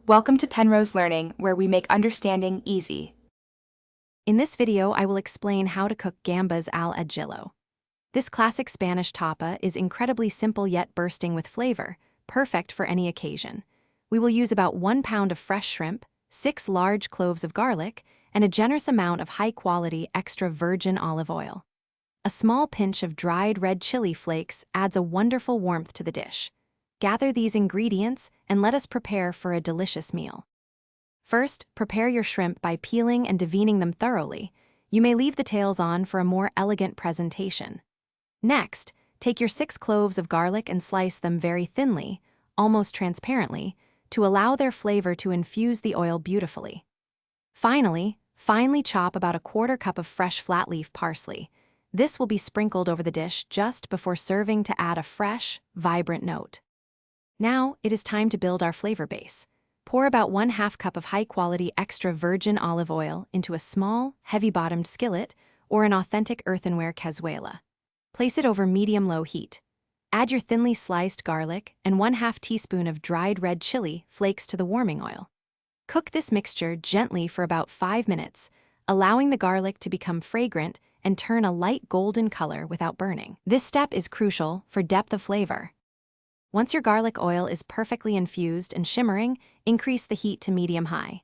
Welcome to Penrose Learning, where we make understanding easy. In this video, I will explain how to cook gambas al ajillo. This classic Spanish tapa is incredibly simple yet bursting with flavor, perfect for any occasion. We will use about 1 pound of fresh shrimp, 6 large cloves of garlic, and a generous amount of high-quality extra virgin olive oil. A small pinch of dried red chili flakes adds a wonderful warmth to the dish. Gather these ingredients and let us prepare for a delicious meal. First, prepare your shrimp by peeling and deveining them thoroughly. You may leave the tails on for a more elegant presentation. Next, take your 6 cloves of garlic and slice them very thinly, almost transparently, to allow their flavor to infuse the oil beautifully. Finally, finely chop about a 1/4 cup of fresh flat-leaf parsley. This will be sprinkled over the dish just before serving to add a fresh, vibrant note. Now, it is time to build our flavor base. Pour about 1/2 cup of high-quality extra virgin olive oil into a small, heavy-bottomed skillet or an authentic earthenware cazuela. Place it over medium-low heat. Add your thinly sliced garlic and 1/2 teaspoon of dried red chili flakes to the warming oil. Cook this mixture gently for about 5 minutes, allowing the garlic to become fragrant and turn a light golden color without burning. This step is crucial for depth of flavor. Once your garlic oil is perfectly infused and shimmering, increase the heat to medium-high.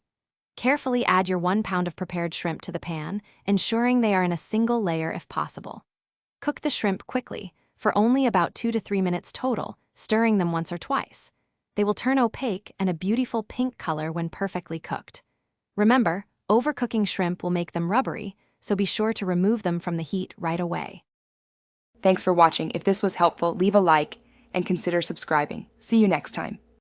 Carefully add your 1 pound of prepared shrimp to the pan, ensuring they are in a single layer if possible. Cook the shrimp quickly, for only about 2 to 3 minutes total, stirring them once or twice. They will turn opaque and a beautiful pink color when perfectly cooked. Remember, overcooking shrimp will make them rubbery, so be sure to remove them from the heat right away. Thanks for watching. If this was helpful, leave a like and consider subscribing. See you next time.